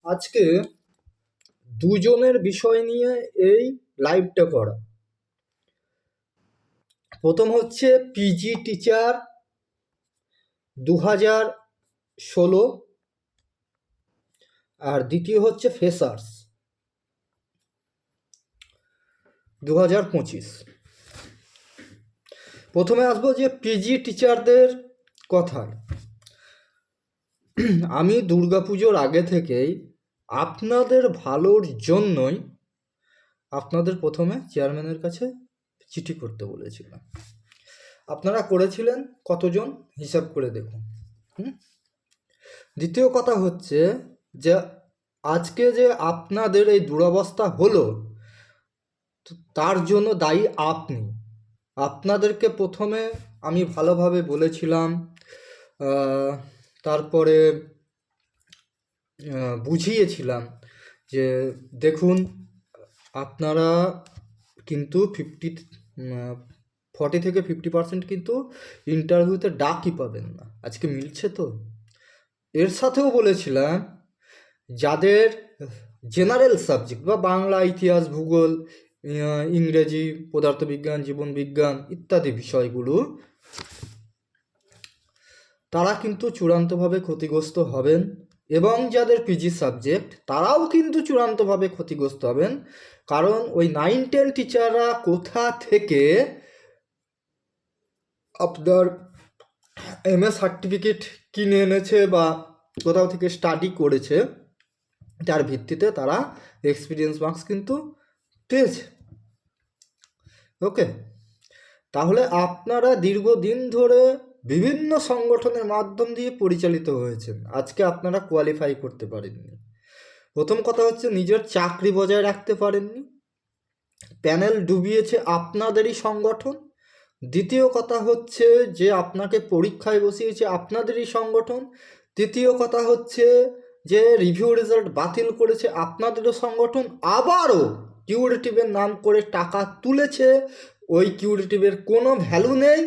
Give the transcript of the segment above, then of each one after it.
আজকে দুজনের বিষয় নিয়ে এই লাইভটা করা। প্রথম হচ্ছে পিজি টিচার 2016, আর দ্বিতীয় হচ্ছে ফ্রেশার্স 2025। প্রথমে আসবো যে পিজি টিচারদের কথায়। আমি দুর্গাপুজোর আগে থেকেই আপনাদের ভালোর জন্যই আপনাদের প্রথমে চেয়ারম্যানের কাছে চিঠি করতে বলেছিলাম। আপনারা করেছিলেন কতজন হিসাব করে দেখুন। দ্বিতীয় কথা হচ্ছে যে আজকে যে আপনাদের এই দুরবস্থা হলো তার জন্য দায়ী আপনি। আপনাদেরকে প্রথমে আমি ভালোভাবে বলেছিলাম, তারপরে বুঝিয়েছিলাম যে দেখুন আপনারা কিন্তু 40 থেকে 50% কিন্তু ইন্টারভিউতে ডাকই পাবেন না। আজকে মিলছে তো। এর সাথেও বলেছিলাম যাদের জেনারেল সাবজেক্ট বা বাংলা, ইতিহাস, ভূগোল, ইংরেজি, পদার্থবিজ্ঞান, জীবনবিজ্ঞান ইত্যাদি বিষয়গুলো, তারা কিন্তু চূড়ান্তভাবে ক্ষতিগ্রস্ত হবেন, এবং যাদের পিজি সাবজেক্ট তারাও কিন্তু চূড়ান্তভাবে ক্ষতিগ্রস্ত হবেন। কারণ ওই 9-10 টিচাররা কোথা থেকে আপনার এমএ সার্টিফিকেট কিনে এনেছে বা কোথাও থেকে স্টাডি করেছে, তার ভিত্তিতে তারা এক্সপিরিয়েন্স মার্কস কিন্তু পেয়েছে। ওকে, তাহলে আপনারা দীর্ঘদিন ধরে বিভিন্ন সংগঠনের মাধ্যম দিয়ে পরিচালিত হয়েছেন, আজকে আপনারা কোয়ালিফাই করতে পারেননি। প্রথম কথা হচ্ছে নিজের চাকরি বজায় রাখতে পারেননি, প্যানেল ডুবিয়েছে আপনাদেরই সংগঠন। দ্বিতীয় কথা হচ্ছে যে আপনাকে পরীক্ষায় বসিয়েছে আপনাদেরই সংগঠন। তৃতীয় কথা হচ্ছে যে রিভিউ রেজাল্ট বাতিল করেছে আপনাদেরও সংগঠন। আবারও কিউরেটিভের নাম করে টাকা তুলেছে, ওই কিউরেটিভের কোনো ভ্যালু নেই,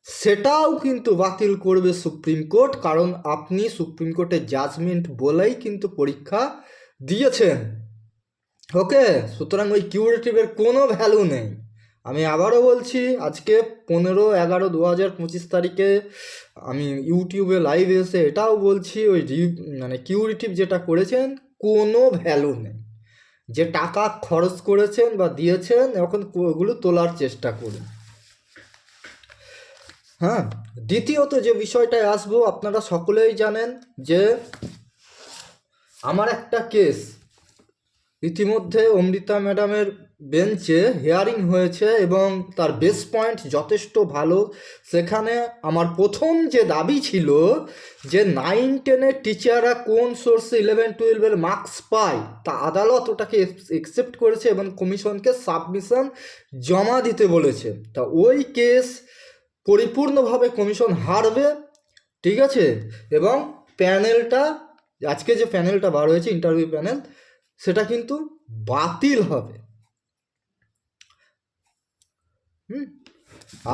সেটাও কিন্তু বাতিল করবে সুপ্রিম কোর্ট, কারণ আপনি সুপ্রিম কোর্টের জাজমেন্ট বলেই কিন্তু পরীক্ষা দিয়েছেন। ওকে, সুতরাং ওই কিউরেটিভের কোনো ভ্যালু নেই। আমি আবারও বলছি, আজকে 15/11/2025 তারিখে আমি ইউটিউবে লাইভে এসে এটাও বলছি, ওই কিউরেটিভ যেটা করেছেন কোনো ভ্যালু নেই। যে টাকা খরচ করেছেন বা দিয়েছেন এখন ওগুলো তোলার চেষ্টা করুন। হ্যাঁ, দ্বিতীয়ত যে বিষয়টায় আসবো, আপনারা সকলেই জানেন যে আমার একটা কেস ইতিমধ্যে অমৃতা ম্যাডামের বেঞ্চে হিয়ারিং হয়েছে এবং তার বেস পয়েন্ট যথেষ্ট ভালো। সেখানে আমার প্রথম যে দাবি ছিল যে 9-10-এর টিচাররা কোন সোর্সে 11-12-এর মার্কস পায়, তা আদালত ওটাকে একসেপ্ট করেছে এবং কমিশনকে সাবমিশন জমা দিতে বলেছে। তা ওই কেস পরিপূর্ণভাবে কমিশন হারবে, ঠিক আছে। এবং প্যানেলটা, আজকে যে প্যানেলটা বার হয়েছে ইন্টারভিউ প্যানেল, সেটা কিন্তু বাতিল হবে।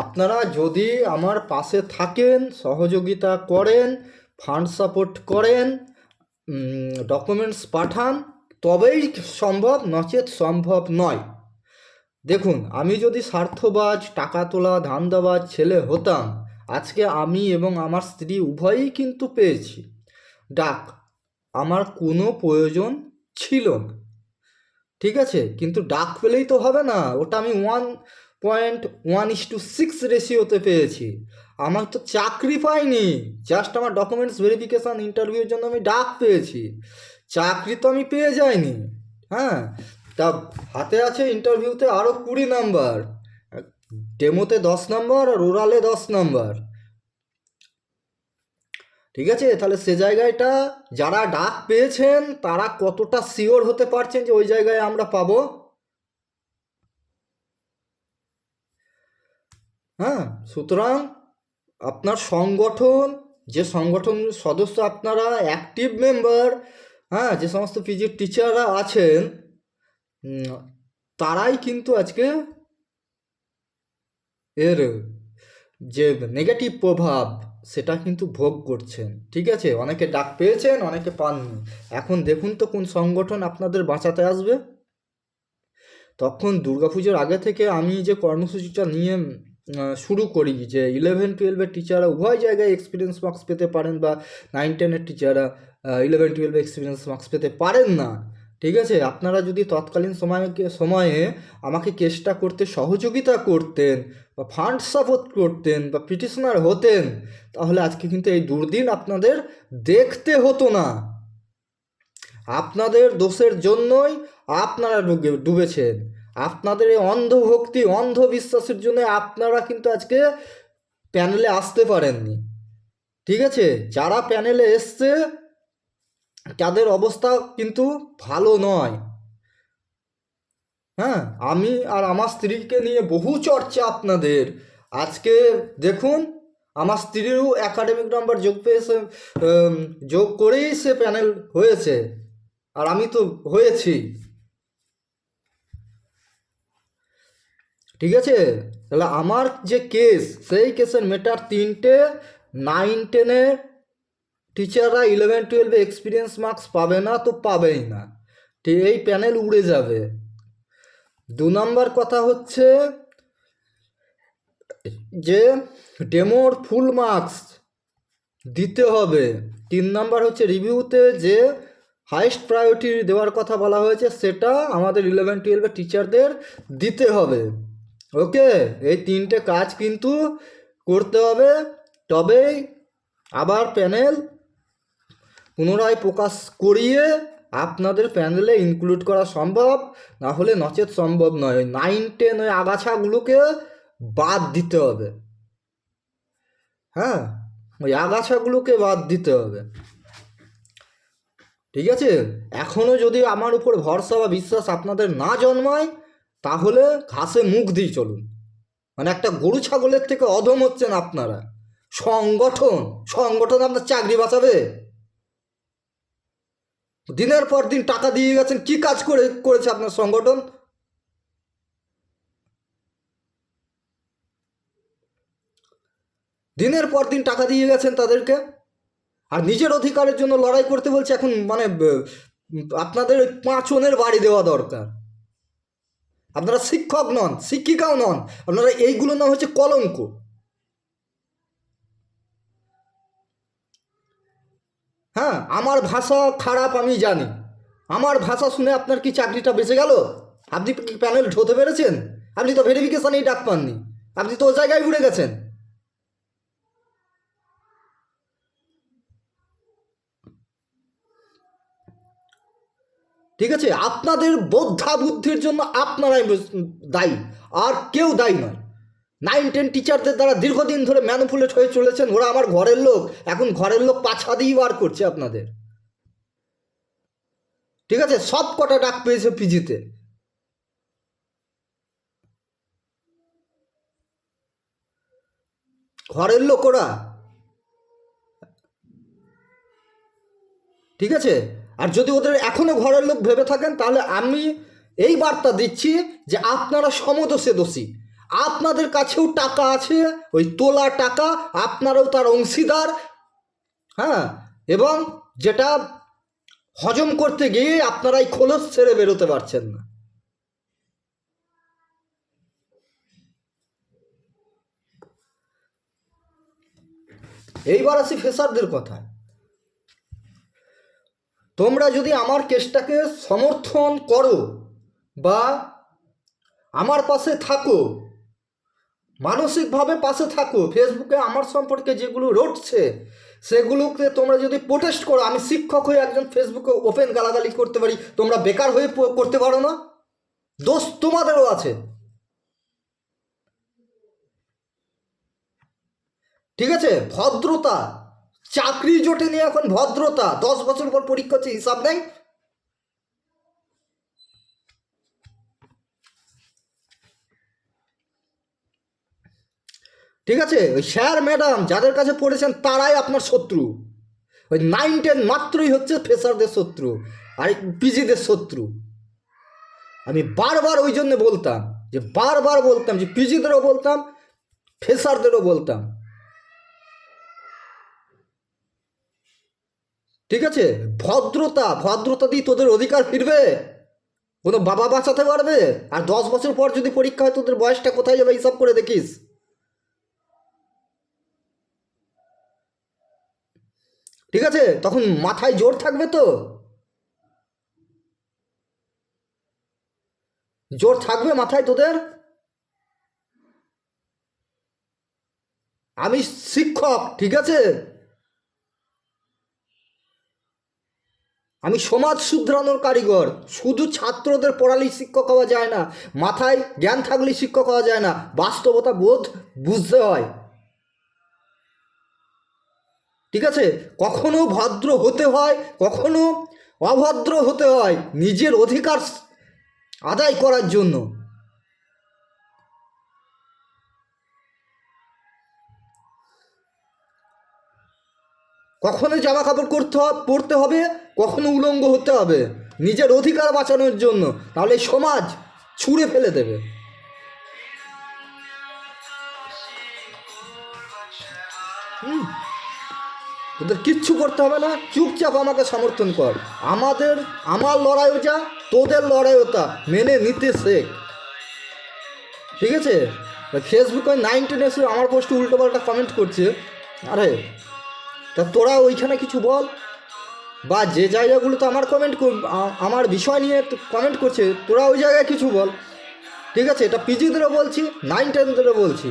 আপনারা যদি আমার পাশে থাকেন, সহযোগিতা করেন, ফান্ড সাপোর্ট করেন, ডকুমেন্টস পাঠান, তবেই সম্ভব, নচেত সম্ভব নয়। দেখুন, আমি যদি স্বার্থবাজ, টাকা তোলা, ধান্দাবাজ ছেলে হতাম, আজকে আমি এবং আমার স্ত্রী উভয়ই কিন্তু পেয়েছি ডাক। আমার কোনো প্রয়োজন ছিল না, ঠিক আছে। কিন্তু ডাক পেলেই তো হবে না, ওটা আমি 1.1:6 রেশিওতে পেয়েছি। আমার তো চাকরি পাইনি, জাস্ট আমার ডকুমেন্টস ভেরিফিকেশান ইন্টারভিউর জন্য আমি ডাক পেয়েছি, চাকরি তো আমি পেয়ে যাইনি। হ্যাঁ, তা হাতে আছে ইন্টারভিউতে আরও 20 নাম্বার, ডেমোতে 10 নাম্বার আর ওরালে 10 নাম্বার, ঠিক আছে। তাহলে সে জায়গাটা যারা ডাক পেয়েছেন তারা কতটা শিওর হতে পারছেন যে ওই জায়গায় আমরা পাবো? হ্যাঁ, সুতরাং আপনার সংগঠন, যে সংগঠন সদস্য আপনারা অ্যাক্টিভ মেম্বার, হ্যাঁ, যে সমস্ত পিজির টিচাররা আছেন, তারাই কিন্তু আজকে এর যে নেগেটিভ প্রভাব সেটা কিন্তু ভোগ করছেন। ঠিক আছে, অনেকে ডাক পেয়েছেন, অনেকে পাননি। এখন দেখুন তো কোন সংগঠন আপনাদের বাঁচাতে আসবে। তখন দুর্গাপুজোর আগে থেকে আমি যে কর্মসূচিটা নিয়ে শুরু করি যে 11-12-এর টিচাররা উভয় জায়গায় এক্সপিরিয়েন্স মার্কস পেতে পারেন, বা 9-10-এর টিচাররা 11-12-এ এক্সপিরিয়েন্স মার্কস পেতে পারেন না। ঠিক আছে, আপনারা যদি তৎকালীন সময়ে আমাকে চেষ্টা করতে সহযোগিতা করতেন, বা ফান্ড সাপোর্ট করতেন, বা পিটিশনার হতেন, তাহলে আজকে কিন্তু এই দুর্দিন আপনাদের দেখতে হতো না। আপনাদের দোষের জন্যই আপনারা ডুবেছেন। আপনাদের এই অন্ধভক্তি, অন্ধবিশ্বাসের জন্য আপনারা কিন্তু আজকে প্যানেলে আসতে পারেননি। ঠিক আছে, যারা প্যানেলে এসছে তাদের অবস্থা কিন্তু ভালো নয়। হ্যাঁ, আমি আর আমার স্ত্রীকে নিয়ে বহু চর্চা আপনাদের। আজকে দেখুন, আমার স্ত্রীরও একাডেমিক নাম্বার যোগ পেয়েছে, যোগ করেই সে প্যানেল হয়েছে, আর আমি তো হয়েছি। ঠিক আছে, তাহলে আমার যে কেস, সেই কেসের মেটার 3টে 9-10-এর টিচাররা 11-12-এ এক্সপিরিয়েন্স মার্কস পাবে না তো পাবেই না, ঠিক এই প্যানেল উড়ে যাবে। 2 নম্বর কথা হচ্ছে যে ডেমোর ফুল মার্কস দিতে হবে। 3 নম্বর হচ্ছে রিভিউতে যে হাইস্ট প্রায়োরিটি দেওয়ার কথা বলা হয়েছে, সেটা আমাদের 11-12-এর টিচারদের দিতে হবে। ওকে, এই 3টে কাজ কিন্তু করতে হবে, তবেই আবার প্যানেল পুনরায় প্রকাশ করিয়ে আপনাদের প্যানেলে ইনক্লুড করা সম্ভব, না হলে নচেত সম্ভব নয়। 9-10 ওই আগাছাগুলোকে বাদ দিতে হবে। হ্যাঁ, ওই আগাছাগুলোকে বাদ দিতে হবে। ঠিক আছে, এখনও যদি আমার উপর ভরসা বা বিশ্বাস আপনাদের না জন্মায়, তাহলে ঘাসে মুখ দিয়ে চলুন। মানে একটা গরু ছাগলের থেকে অধম হচ্ছেন আপনারা। সংগঠন সংগঠন আপনার চাকরি বাঁচাবে? দিনের পর দিন টাকা দিয়ে গেছেন, কি কাজ করেছে আপনার সংগঠন? দিনের পর দিন টাকা দিয়ে গেছেন তাদেরকে, আর নিজের অধিকারের জন্য লড়াই করতে বলছে এখন। মানে আপনাদের ওই 5 অনের বাড়ি দেওয়া দরকার। আপনারা শিক্ষক নন, শিক্ষিকাও নন, আপনারা এইগুলো না হচ্ছে কলঙ্ক। হ্যাঁ, আমার ভাষা খারাপ আমি জানি। আমার ভাষা শুনে আপনার কি চাকরিটা বেঁচে গেল? আপনি কি প্যানেল ঢোতে পেরেছেন? আপনি তো ভেরিফিকেশনেই ডাক পাননি, আপনি তো ও জায়গায় উড়ে গেছেন। ঠিক আছে, আপনাদের বোদ্ধা বুদ্ধির জন্য আপনারাই দায়ী, আর কেউ দায়ী নয়। 9-10 টিচারদের দ্বারা দীর্ঘদিন ধরে ম্যানুপুলেট হয়ে চলেছেন। ওরা আমার ঘরের লোক, এখন ঘরের লোক পাছা দিয়ে বার করছে আপনাদের। ঠিক আছে, সব কটা ডাক পেয়েছে পিজিতে। ঘরের লোক ওরা। ঠিক আছে, আর যদি ওদের এখনও ঘরের লোক ভেবে থাকেন, তাহলে আমি এই বার্তা দিচ্ছি যে আপনারা সমদোষে দোষী। আপনাদের কাছেও টাকা আছে, ওই তোলা টাকা, আপনারাও তার অংশীদার। হ্যাঁ, এবং যেটা হজম করতে গিয়ে আপনারাই খোলস ছেড়ে বেরোতে পারছেন না। এইবার আসি ফেসারদের কথায়। তোমরা যদি আমার কেসটাকে সমর্থন করো, বা আমার পাশে থাকো, মানসিকভাবে পাশে থাকো, ফেসবুকে আমার সম্পর্কে যেগুলো রটছে সেগুলোকে তোমরা যদি প্রোটেস্ট করো, আমি শিক্ষক হয়ে একজন ফেসবুকে ওপেন গালাগালি করতে পারি, তোমরা বেকার হয়ে করতে পারো না? দোষ তোমাদেরও আছে। ঠিক আছে, ভদ্রতা, চাকরি জোটেনি এখন, ভদ্রতা 10 বছর পর পরীক্ষা হচ্ছে, হিসাব নেই। ঠিক আছে, ওই স্যার ম্যাডাম যাদের কাছে পড়েছেন তারাই আপনার শত্রু। ওই 9-10 মাত্রই হচ্ছে ফ্রেশারদের শত্রু, আর পিজিদের শত্রু। আমি বারবার ওই জন্য বলতাম, যে পিজিদেরও বলতাম, ফ্রেশারদেরও বলতাম। ঠিক আছে? ভদ্রতা দিয়ে তোদের অধিকার ফিরবে? কোনো বাবা বাঁচাতে পারবে? আর 10 বছর পর যদি পরীক্ষা হয় তোদের বয়সটা কোথায় যাবে হিসাব করে দেখিস। ঠিক আছে? তখন মাথায় জোর থাকবে তো? জোর থাকবে মাথায় তোদের? আমি শিক্ষক, ঠিক আছে? আমি সমাজ শুধরানোর কারিগর। শুধু ছাত্রদের পড়ালেই শিক্ষক হওয়া যায় না, মাথায় জ্ঞান থাকলেই শিক্ষক হওয়া যায় না, বাস্তবতা বোধ বুঝতে হয়। ঠিক আছে? কখনো ভদ্র হতে হয়, কখনো অভদ্র হতে হয় নিজের অধিকার আদায় করার জন্য। কখনো জামা কাপড় পরতে হবে, কখনো উলঙ্গ হতে হবে নিজের অধিকার বাঁচানোর জন্য, তাহলে এই সমাজ ছুঁড়ে ফেলে দেবে। তোদের কিচ্ছু করতে হবে না, চুপচাপ আমাকে সমর্থন কর। আমার লড়াইও যা, তোদের লড়াইও তা, মেনে নিতে শেখ। ঠিক আছে? ফেসবুকে 9-10 এসে আমার পোস্টে উল্টোপাল্টা কমেন্ট করছে। আরে তা তোরা ওইখানে কিছু বল, বা যে জায়গাগুলোতে আমার বিষয় নিয়ে কমেন্ট করছে তোরা ওই জায়গায় কিছু বল। ঠিক আছে? এটা পিজিদেরও বলছি, 9-10দেরও বলছি।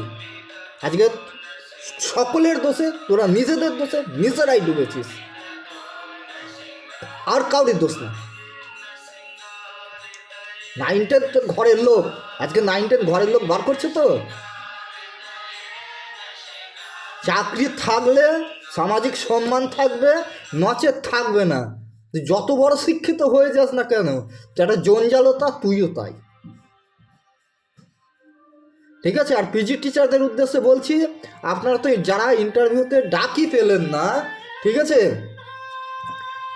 আজকে সকলের দোষে, তোরা নিজেদের দোষে নিজেরাই ডুবেছিস, আর কাউরির দোষ না। 9-10 তোর ঘরের লোক, আজকে 9-10 ঘরের লোক বার করছে তো। চাকরি থাকলে সামাজিক সম্মান থাকবে, নচেত থাকবে না। তুই যত বড় শিক্ষিত হয়ে যাস না কেন, একটা জঞ্জালতা তুইও তাই। ঠিক আছে? আর পিজি টিচারদের উদ্দেশ্যে বলছি, আপনারা তো যারা ইন্টারভিউতে ডাকই পেলেন না, ঠিক আছে,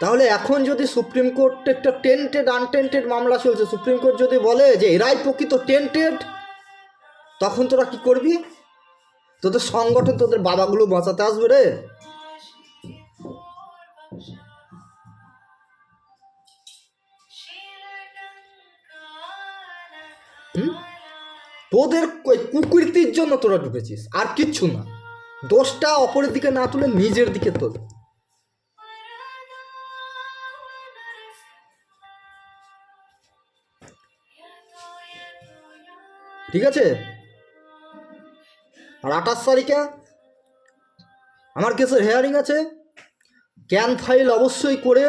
তাহলে এখন যদি সুপ্রিম কোর্টে একটা টেন্টেড আনটেন্টেড মামলা চলছে, সুপ্রিম কোর্ট যদি বলে যে এরাই প্রকৃত টেন্টেড, তখন তোরা কি করবি? তোদের সংগঠন তোদের বাবাগুলো বাঁচাতে আসবে রে? তোদের কুকীর্তির জন্য তোরা ঢুকেছিস, আর কিচ্ছু না। দোষটা অপরের দিকে না তুলে নিজের দিকে তোল। ঠিক আছে? আর 28 তারিখে আমার কেসের হেয়ারিং আছে। ক্যান ফাইল অবশ্যই করে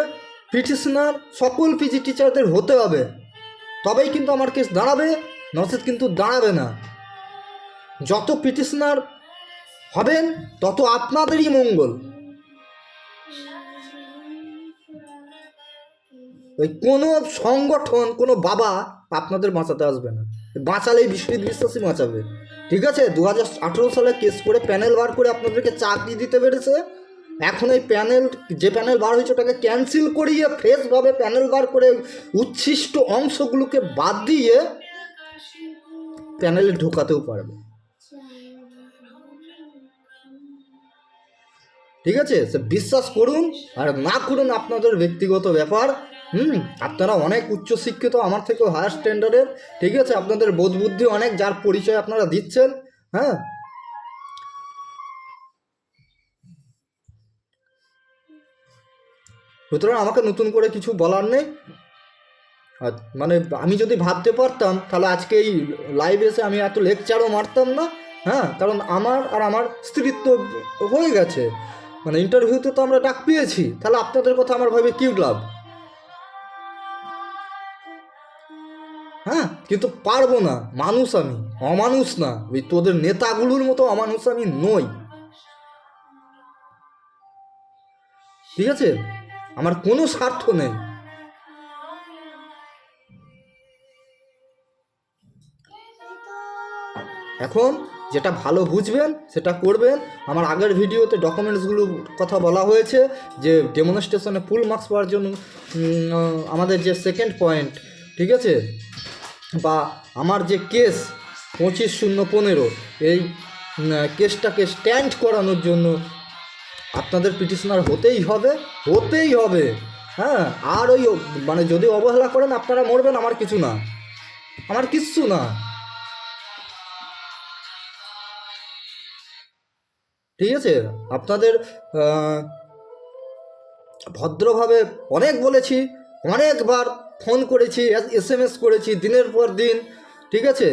পিটিশনার সকল পিজি টিচারদের হতে হবে, তবেই কিন্তু আমার কেস দাঁড়াবে, নচেত কিন্তু দাঁড়াবে না। যত পিটিশনার হবেন তত আপনাদেরই মঙ্গল। ওই কোনো সংগঠন, কোনো বাবা আপনাদের বাঁচাতে আসবে না। বাঁচালেই বিশ্বজিৎ বিশ্বাসই বাঁচাবে। ঠিক আছে? 2018 সালে কেস করে প্যানেল বার করে আপনাদেরকে চাকরি দিতে পেরেছে। এখন এই যে প্যানেল বার হয়েছে ওটাকে ক্যান্সেল করিয়ে ফ্রেশভাবে প্যানেল বার করে উচ্ছিষ্ট অংশগুলোকে বাদ দিয়ে প্যানেলে ঢোকাতেও পারবে। ঠিক আছে? সে বিশ্বাস করুন আর না করুন আপনাদের ব্যক্তিগত ব্যাপার। আপনারা অনেক উচ্চশিক্ষিত, আমার থেকেও হায়ার স্ট্যান্ডার্ডের। ঠিক আছে? আপনাদের বোধ বুদ্ধি অনেক, যার পরিচয় আপনারা দিচ্ছেন। হ্যাঁ, সুতরাং আমাকে নতুন করে কিছু বলার নেই। আর মানে আমি যদি ভাবতে পারতাম তাহলে আজকে এই লাইভ এসে আমি এত লেকচারও মারতাম না। হ্যাঁ, কারণ আমার স্ত্রীর তো হয়ে গেছে, মানে ইন্টারভিউতে তো আমরা ডাক পেয়েছি, তাহলে আপনাদের কথা আমার ভাবে কি লাভ? হ্যাঁ, কিন্তু পারবো না, মানুষ আমি, অমানুষ না। ওই তোদের নেতাগুলোর মতো অমানুষ আমি নই। ঠিক আছে? আমার কোনো স্বার্থ নেই। এখন যেটা ভালো বুঝবেন সেটা করবেন। আমার আগের ভিডিওতে ডকুমেন্টসগুলোর কথা বলা হয়েছে, যে ডেমনস্ট্রেশনে ফুল মার্কস পাওয়ার জন্য আমাদের যে সেকেন্ড পয়েন্ট, ঠিক আছে, বা আমার যে কেস 25/015, এই কেসটাকে স্ট্যান্ড করানোর জন্য আপনাদের পিটিশনার হতেই হবে, হতেই হবে। হ্যাঁ, আর ওই মানে যদি অবহেলা করেন আপনারা মরবেন, আমার কিছু না, আমার কিচ্ছু না। ঠিক আছে, আপনাদের ভদ্রভাবে অনেক বলেছি, অনেকবার ফোন করেছি, SMS করেছি দিনের পর দিন, ঠিক আছে,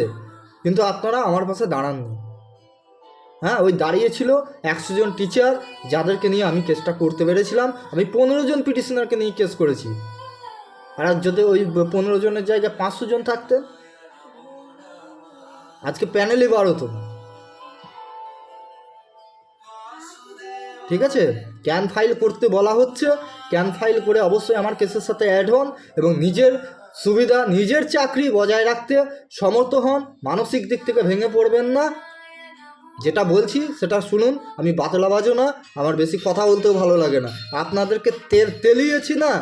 কিন্তু আপনারা আমার পাশে দাঁড়াননি। হ্যাঁ, ওই দাঁড়িয়েছিল 100 জন টিচার যাদেরকে নিয়ে আমি কেসটা করতে পেরেছিলাম। আমি 15 জন পিটিশনারকে নিয়ে কেস করেছি। আর যদি ওই 15 জনের জায়গায় 500 জন থাকতেন, আজকে প্যানেলই বার হতো না। ঠিক আছে, ক্যান ফাইল করতে বলা হচ্ছে, ক্যান ফাইল করে অবশ্যই আমার কেসের সাথে অ্যাড হন এবং নিজের সুবিধা, নিজের চাকরি বজায় রাখতে সমর্থ হন। মানসিক দিক থেকে ভেঙে পড়বেন না। যেটা বলছি সেটা শুনুন, আমি বাতলাবাজও না, আমার বেশি কথা বলতেও ভালো লাগে না। আপনাদেরকে তেলিয়েছি না,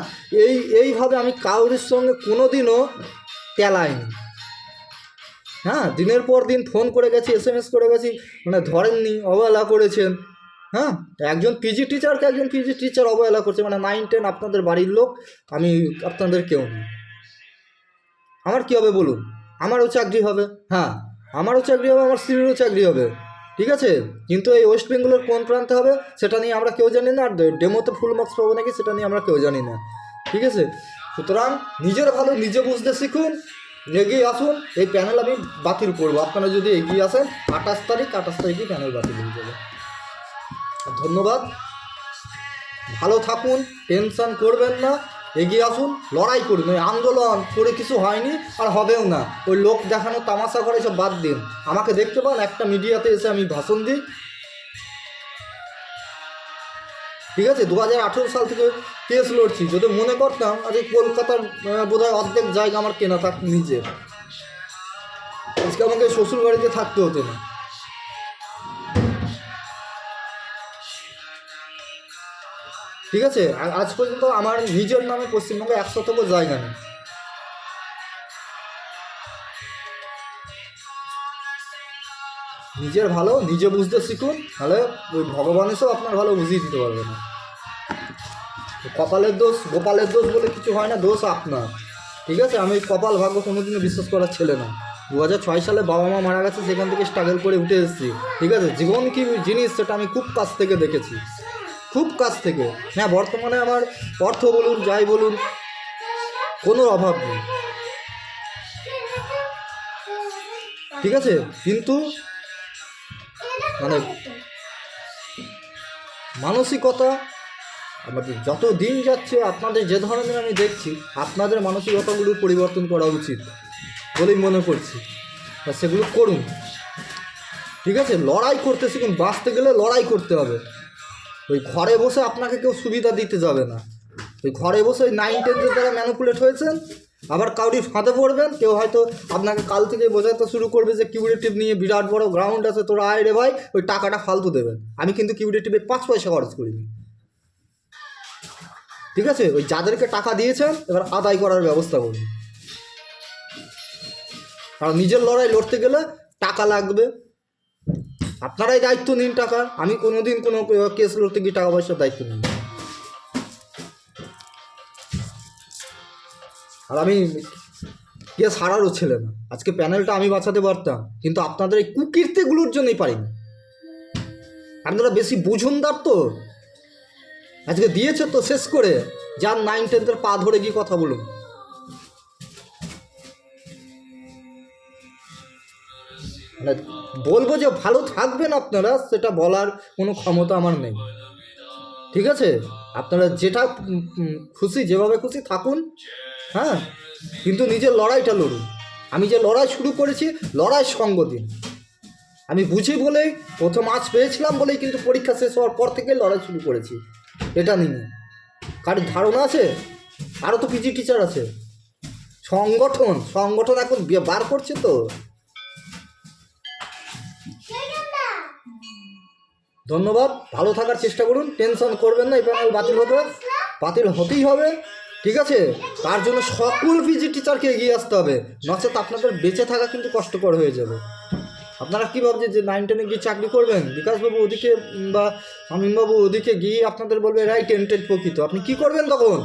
এইভাবে আমি কাউরির সঙ্গে কোনো দিনও তেলাইনি। হ্যাঁ, দিনের পর দিন ফোন করে গেছি, SMS করে গেছি, মানে ধরেননি, অবহেলা করেছেন। হ্যাঁ, একজন পিজি টিচারকে একজন পিজি টিচার অবহেলা করছে, মানে 9-10 আপনাদের বাড়ির লোক, আমি আপনাদের কেউ নেই। আমার কী হবে বলুন? আমারও চাকরি হবে, হ্যাঁ আমারও চাকরি হবে, আমার স্ত্রীরও চাকরি হবে, ঠিক আছে, কিন্তু এই ওয়েস্ট বেঙ্গলের কোন প্রান্তে হবে সেটা নিয়ে আমরা কেউ জানি না, আর ডেমোতে ফুল মার্কস পাবো নাকি সেটা নিয়ে আমরা কেউ জানি না। ঠিক আছে, সুতরাং নিজের ভালো নিজে বুঝতে শিখুন, এগিয়ে আসুন। এই প্যানেল আমি বাতিল করবো, আপনারা যদি এগিয়ে আসেন 28 তারিখে প্যানেল বাতিল হয়ে যাবে। ধন্যবাদ, ভালো থাকুন, টেনশন করবেন না, এগিয়ে আসুন, লড়াই করুন। ওই আন্দোলন করে কিছু হয়নি আর হবেও না। ওই লোক দেখানো তামাশা করে সব বাদ দিন। আমাকে দেখতে পান একটা মিডিয়াতে এসে আমি ভাষণ দিই, ঠিক আছে, 2018 সাল থেকে কেস লড়ছি। যদি মনে করতাম আজকে কলকাতার বোধহয় অর্ধেক জায়গা আমার কেনা থাক নিজের, আজকে আমাকে শ্বশুর বাড়িতে থাকতে হতো না। ঠিক আছে, আজ পর্যন্ত আমার নিজের নামে পশ্চিমবঙ্গে 100 জায়গা নেই। নিজের ভালো নিজে বুঝতে শিখুন, তাহলে ওই ভগবান এসেও আপনার ভালো বুঝিয়ে দিতে পারবে না। কপালের দোষ গোপালের দোষ বলে কিছু হয় না, দোষ আপনার। ঠিক আছে, আমি কপাল ভাগ্য কোনোদিনও বিশ্বাস করার ছেলে না। 2006 সালে বাবা মা মারা গেছে, সেখান থেকে স্ট্রাগল করে উঠে এসেছি। ঠিক আছে, জীবন কী জিনিস সেটা আমি খুব কাছ থেকে দেখেছি, খুব কাছ থেকে। হ্যাঁ, বর্তমানে আমার অর্থ বলুন যাই বলুন কোনো অভাব নেই, ঠিক আছে, কিন্তু মানে মানসিকতা আমাদের যত দিন যাচ্ছে, আপনাদের যে ধরনের আমি দেখছি, আপনাদের মানসিকতাগুলোর পরিবর্তন করা উচিত বলেই মনে করছি, তা সেগুলো করুন। ঠিক আছে, লড়াই করতে শিখুন, বাঁচতে গেলে লড়াই করতে হবে। ওই ঘরে বসে আপনাকে কেউ সুবিধা দিতে যাবে না। ওই ঘরে বসে ওই 9-10 দ্বারা ম্যানিপুলেট হয়েছেন, আবার কাউরি ফাঁদে পড়বেন। কেউ হয়তো আপনাকে কাল থেকে বোঝাতে শুরু করবে যে কিউরেটিভ নিয়ে বিরাট বড় গ্রাউন্ড আছে, তোরা আয় রে ভাই, ওই টাকাটা ফালতু দেবেন। আমি কিন্তু কিউরেটিভে 5 পয়সা খরচ করিনি। ঠিক আছে, ওই যাদেরকে টাকা দিয়েছেন এবার আদায় করার ব্যবস্থা করুন, কারণ নিজের লড়াই লড়তে গেলে টাকা লাগবে। আপনারাই দায়িত্ব নিন টাকার, আমি কোনোদিন কোনো কেস লড়তে গিয়ে টাকা পয়সার দায়িত্ব নিই। আর আমি কেস হারারও ছেলে না। আজকে প্যানেলটা আমি বাঁচাতে পারতাম, কিন্তু আপনাদের এই কুকীর্তিগুলোর জন্যই পারিনি। আপনারা বেশি বুঝুনদার তো, আজকে দিয়েছে তো শেষ করে, যার 9-10 পা ধরে গিয়ে কথা বলুন। মানে বলবো যে ভালো থাকবেন আপনারা, সেটা বলার কোনো ক্ষমতা আমার নেই। ঠিক আছে, আপনারা যেটা খুশি যেভাবে খুশি থাকুন, হ্যাঁ, কিন্তু নিজের লড়াইটা লড়ুন। আমি যে লড়াই শুরু করেছি, লড়াই সঙ্গ দিন। আমি বুঝি বলেই প্রথম আজ পেয়েছিলাম বলেই কিন্তু পরীক্ষা শেষ হওয়ার পর থেকে লড়াই শুরু করেছি। এটা নিয়ে কারোর ধারণা আছে? আরও তো পিজি টিচার আছে। সংগঠন এখন বার করছে তো। ধন্যবাদ, ভালো থাকার চেষ্টা করুন, টেনশন করবেন না। এই প্যানেল বাতিল হতেই হবে। ঠিক আছে, তার জন্য সকল পিজি টিচারকে এগিয়ে আসতে হবে, নচেত আপনাদের বেঁচে থাকা কিন্তু কষ্টকর হয়ে যাবে। আপনারা কী ভাবছেন যে 9-10-এ গিয়ে চাকরি করবেন? বিকাশবাবু ওদিকে বা শামীমবাবু ওদিকে গিয়ে আপনাদের বলবে এরাই টেন্টেড প্রকৃত, আপনি কি করবেন তখন?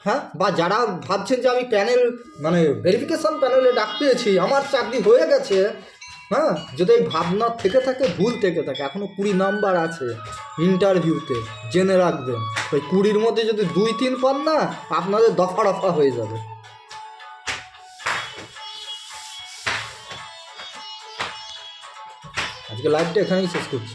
হ্যাঁ, বা যারা ভাবছেন যে আমি প্যানেল মানে ভেরিফিকেশন প্যানেলে ডাক পেয়েছি, আমার চাকরি হয়ে গেছে, হ্যাঁ, যদি এই ভাবনা থেকে থাকে, ভুল থেকে থাকে, এখনও 20 নাম্বার আছে ইন্টারভিউতে, জেনে রাখবেন। ওই 20-র মধ্যে যদি 2-3 পান না, আপনাদের দফা রফা হয়ে যাবে। আজকে লাইভটা এখানেই শেষ করছি।